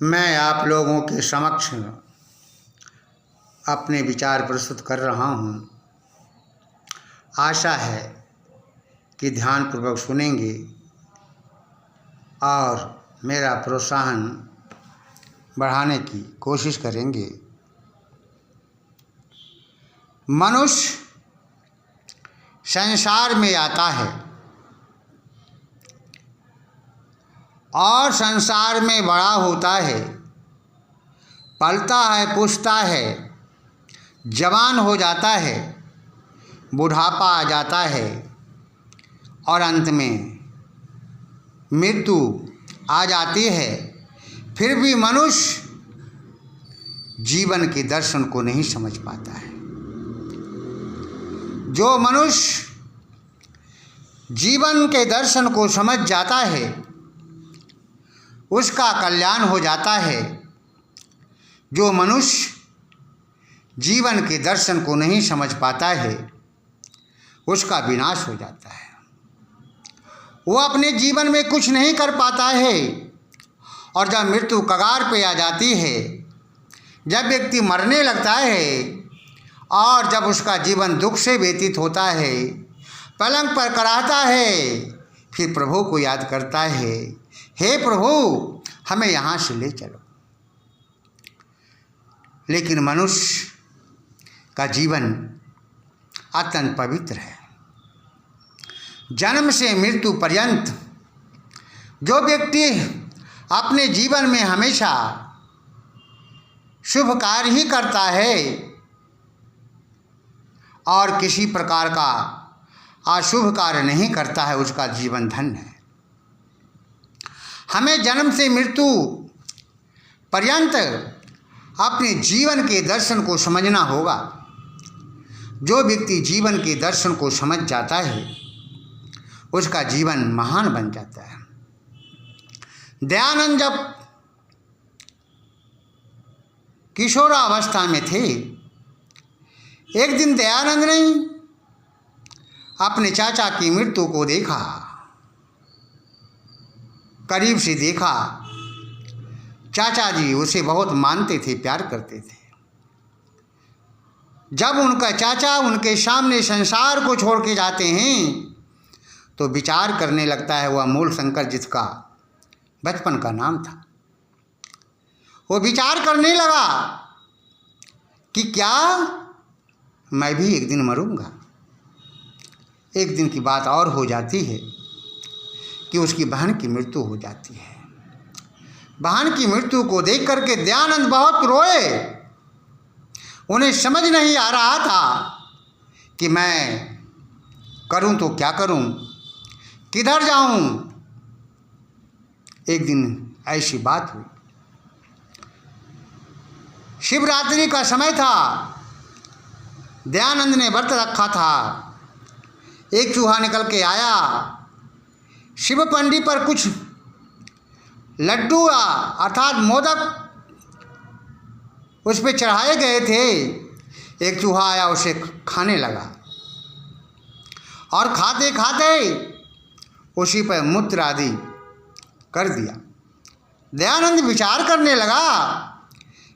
मैं आप लोगों के समक्ष अपने विचार प्रस्तुत कर रहा हूँ। आशा है कि ध्यानपूर्वक सुनेंगे और मेरा प्रोत्साहन बढ़ाने की कोशिश करेंगे। मनुष्य संसार में आता है और संसार में बड़ा होता है, पलता है, पुछता है, जवान हो जाता है, बुढ़ापा आ जाता है और अंत में मृत्यु आ जाती है। फिर भी मनुष्य जीवन के दर्शन को नहीं समझ पाता है। जो मनुष्य जीवन के दर्शन को समझ जाता है उसका कल्याण हो जाता है। जो मनुष्य जीवन के दर्शन को नहीं समझ पाता है उसका विनाश हो जाता है। वो अपने जीवन में कुछ नहीं कर पाता है और जब मृत्यु कगार पे आ जाती है, जब व्यक्ति मरने लगता है और जब उसका जीवन दुख से व्यतीत होता है, पलंग पर कराहता है, फिर प्रभु को याद करता है, हे प्रभु हमें यहाँ से ले चलो। लेकिन मनुष्य का जीवन अत्यंत पवित्र है। जन्म से मृत्यु पर्यंत जो व्यक्ति अपने जीवन में हमेशा शुभ कार्य ही करता है और किसी प्रकार का अशुभ कार्य नहीं करता है, उसका जीवन धन्य है। हमें जन्म से मृत्यु पर्यंत अपने जीवन के दर्शन को समझना होगा। जो व्यक्ति जीवन के दर्शन को समझ जाता है उसका जीवन महान बन जाता है। दयानंद जब किशोरावस्था में थे, एक दिन दयानंद ने अपने चाचा की मृत्यु को देखा, करीब से देखा। चाचा जी उसे बहुत मानते थे, प्यार करते थे। जब उनका चाचा उनके सामने संसार को छोड़ के जाते हैं तो विचार करने लगता है। वह मूल शंकर जिसका बचपन का नाम था, वो विचार करने लगा कि क्या मैं भी एक दिन मरूंगा। एक दिन की बात और हो जाती है कि उसकी बहन की मृत्यु हो जाती है। बहन की मृत्यु को देख करके दयानंद बहुत रोए। उन्हें समझ नहीं आ रहा था कि मैं करूं तो क्या करूं, किधर जाऊं। एक दिन ऐसी बात हुई, शिवरात्रि का समय था, दयानंद ने व्रत रखा था। एक चूहा निकल के आया, शिव पंडी पर कुछ लड्डू अर्थात मोदक उस पर चढ़ाए गए थे। एक चूहा आया, उसे खाने लगा और खाते खाते उसी पर मूत्र आदि कर दिया। दयानंद विचार करने लगा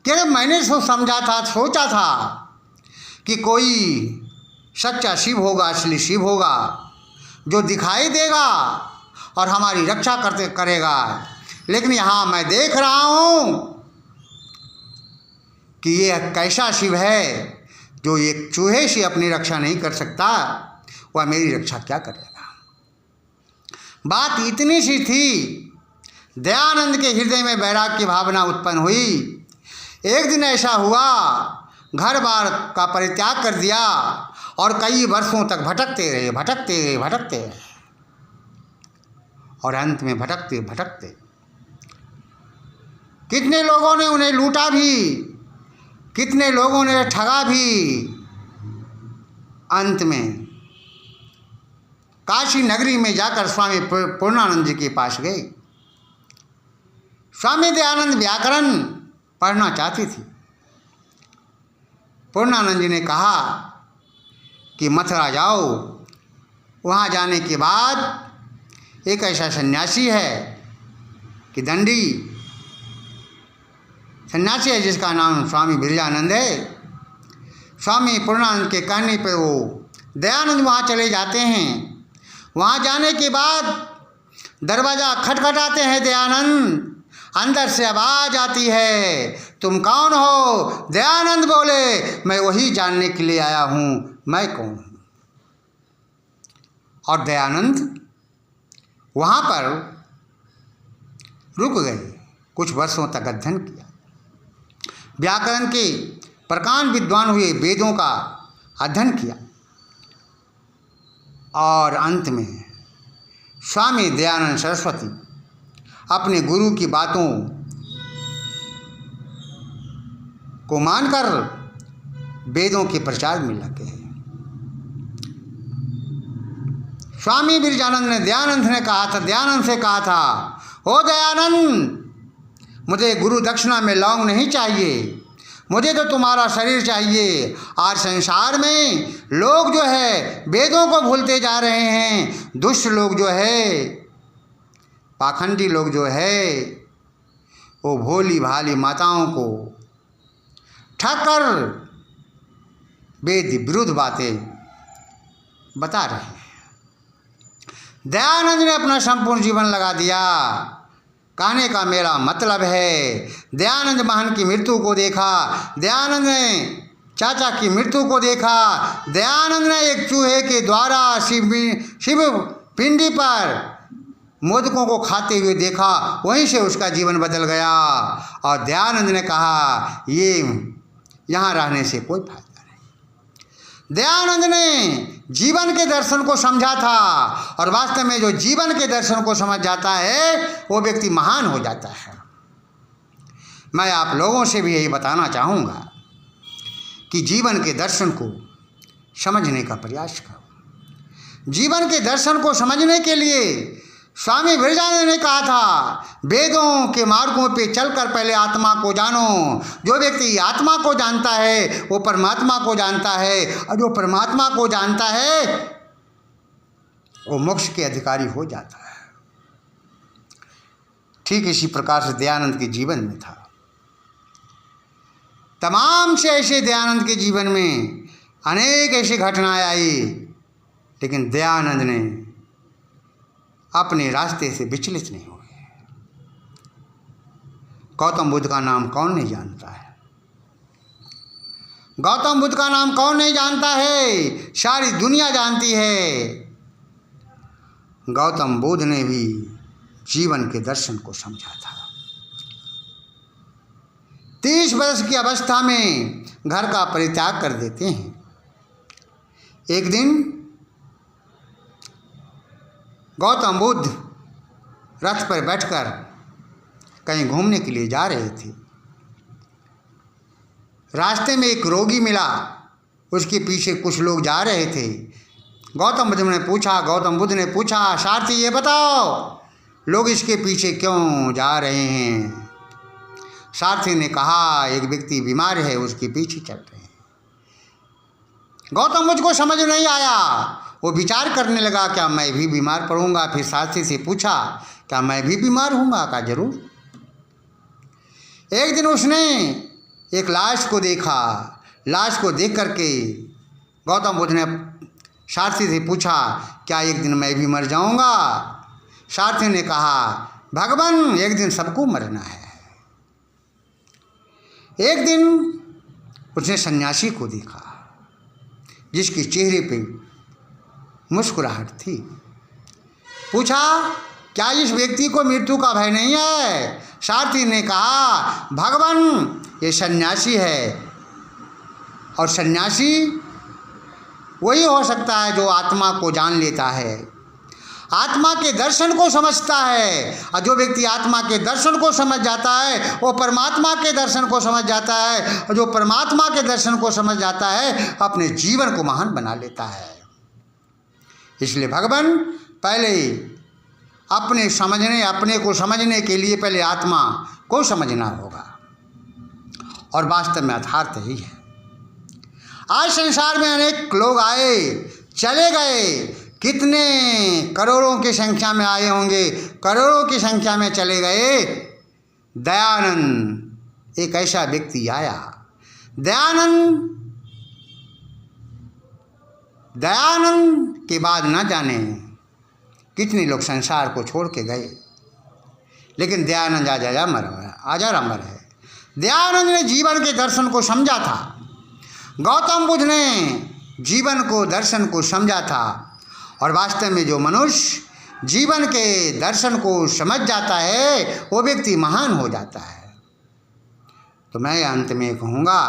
कि अरे मैंने सोचा था कि कोई सच्चा शिव होगा, असली शिव होगा जो दिखाई देगा और हमारी रक्षा करेगा। लेकिन यहाँ मैं देख रहा हूँ कि ये कैसा शिव है जो एक चूहे से अपनी रक्षा नहीं कर सकता, वह मेरी रक्षा क्या करेगा। बात इतनी सी थी, दयानंद के हृदय में वैराग्य की भावना उत्पन्न हुई। एक दिन ऐसा हुआ, घर बार का परित्याग कर दिया और कई वर्षों तक भटकते रहे और अंत में भटकते कितने लोगों ने उन्हें लूटा भी, कितने लोगों ने ठगा भी। अंत में काशी नगरी में जाकर स्वामी पूर्णानंद जी के पास गए। स्वामी दयानंद व्याकरण पढ़ना चाहती थी। पूर्णानंद जी ने कहा कि मथुरा जाओ। वहाँ जाने के बाद एक ऐसा सन्यासी है कि दंडी सन्यासी है जिसका नाम स्वामी बिरजानंद है। स्वामी पूर्णानंद के कहने पर वो दयानंद वहाँ चले जाते हैं। वहाँ जाने के बाद दरवाज़ा खटखटाते हैं दयानंद। अंदर से आवाज़ आती है, तुम कौन हो? दयानंद बोले, मैं वही जानने के लिए आया हूँ, मैं कौन हूँ। और दयानंद वहाँ पर रुक गए। कुछ वर्षों तक अध्ययन किया, व्याकरण के प्रकांड विद्वान हुए, वेदों का अध्ययन किया और अंत में स्वामी दयानंद सरस्वती अपने गुरु की बातों को मानकर वेदों के प्रचार में लगे हैं। स्वामी बिरजानंद ने दयानंद से कहा था, ओ दयानंद, मुझे गुरु दक्षिणा में लौंग नहीं चाहिए, मुझे तो तुम्हारा शरीर चाहिए। आज संसार में लोग जो है वेदों को भूलते जा रहे हैं। दुष्ट लोग जो है, पाखंडी लोग जो है, वो भोली भाली माताओं को ठग कर वेद विरुद्ध बातें बता रहे हैं। दयानंद ने अपना संपूर्ण जीवन लगा दिया। कहने का मेरा मतलब है, दयानंद बहन की मृत्यु को देखा, दयानंद ने चाचा की मृत्यु को देखा, दयानंद ने एक चूहे के द्वारा शिव पिंडी पर मोदकों को खाते हुए देखा। वहीं से उसका जीवन बदल गया और दयानंद ने कहा, ये यहाँ रहने से कोई फायदा नहीं। दयानंद ने जीवन के दर्शन को समझा था और वास्तव में जो जीवन के दर्शन को समझ जाता है वो व्यक्ति महान हो जाता है। मैं आप लोगों से भी यही बताना चाहूँगा कि जीवन के दर्शन को समझने का प्रयास करो। जीवन के दर्शन को समझने के लिए स्वामी बिरजानंद ने कहा था, वेदों के मार्गों पे चलकर पहले आत्मा को जानो। जो व्यक्ति आत्मा को जानता है वो परमात्मा को जानता है, और जो परमात्मा को जानता है वो मोक्ष के अधिकारी हो जाता है। ठीक इसी प्रकार से दयानंद के जीवन में था। तमाम से ऐसे दयानंद के जीवन में अनेक ऐसी घटनाएं आई, लेकिन दयानंद ने अपने रास्ते से विचलित नहीं हुए। गौतम बुद्ध का नाम कौन नहीं जानता है? गौतम बुद्ध का नाम कौन नहीं जानता है? सारी दुनिया जानती है। गौतम बुद्ध ने भी जीवन के दर्शन को समझा था। 30 वर्ष की अवस्था में घर का परित्याग कर देते हैं। एक दिन गौतम बुद्ध रथ पर बैठकर कहीं घूमने के लिए जा रहे थे। रास्ते में एक रोगी मिला, उसके पीछे कुछ लोग जा रहे थे। गौतम बुद्ध ने पूछा, सारथी ये बताओ, लोग इसके पीछे क्यों जा रहे हैं? सारथी ने कहा, एक व्यक्ति बीमार है, उसके पीछे चल रहे हैं। गौतम बुद्ध को समझ नहीं आया। वो विचार करने लगा, क्या मैं भी बीमार पड़ूंगा? फिर सारथी से पूछा, क्या मैं भी बीमार हूँगा? कहा जरूर। एक दिन उसने एक लाश को देखा। लाश को देख करके गौतम बुद्ध ने सारथी से पूछा, क्या एक दिन मैं भी मर जाऊँगा? सारथी ने कहा, भगवान, एक दिन सबको मरना है। एक दिन उसने सन्यासी को देखा जिसके चेहरे पे मुस्कुराहट थी। पूछा, क्या इस व्यक्ति को मृत्यु का भय नहीं है? सारथी ने कहा, भगवान, ये सन्यासी है, और सन्यासी वही हो सकता है जो आत्मा को जान लेता है, आत्मा के दर्शन को समझता है। और जो व्यक्ति आत्मा के दर्शन को समझ जाता है वो परमात्मा के दर्शन को समझ जाता है, और जो परमात्मा के दर्शन को समझ जाता है अपने जीवन को महान बना लेता है। इसलिए भगवान, पहले अपने को समझने के लिए पहले आत्मा को समझना होगा, और वास्तव में यथार्थ ही है। आज संसार में अनेक लोग आए चले गए, कितने करोड़ों की संख्या में आए होंगे, करोड़ों की संख्या में चले गए। दयानंद एक ऐसा व्यक्ति आया। दयानंद के बाद न जाने कितने लोग संसार को छोड़ के गए, लेकिन दयानंद आज अमर है। दयानंद ने जीवन के दर्शन को समझा था। गौतम बुद्ध ने जीवन को दर्शन को समझा था। और वास्तव में जो मनुष्य जीवन के दर्शन को समझ जाता है वो व्यक्ति महान हो जाता है। तो मैं अंत में कहूँगा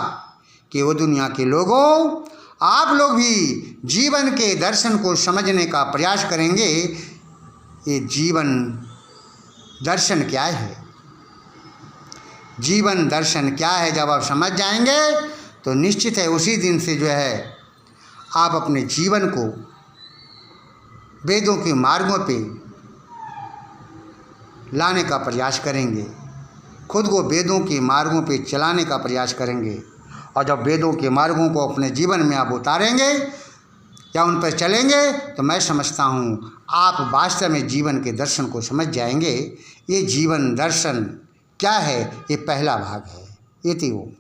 कि वो दुनिया के लोगों, आप लोग भी जीवन के दर्शन को समझने का प्रयास करेंगे। ये जीवन दर्शन क्या है, जीवन दर्शन क्या है, जब आप समझ जाएंगे तो निश्चित है उसी दिन से जो है आप अपने जीवन को वेदों के मार्गों पे लाने का प्रयास करेंगे, खुद को वेदों के मार्गों पे चलाने का प्रयास करेंगे। और जब वेदों के मार्गों को अपने जीवन में आप उतारेंगे या उन पर चलेंगे तो मैं समझता हूँ आप वास्तव में जीवन के दर्शन को समझ जाएंगे। ये जीवन दर्शन क्या है, ये पहला भाग है। इति ओम।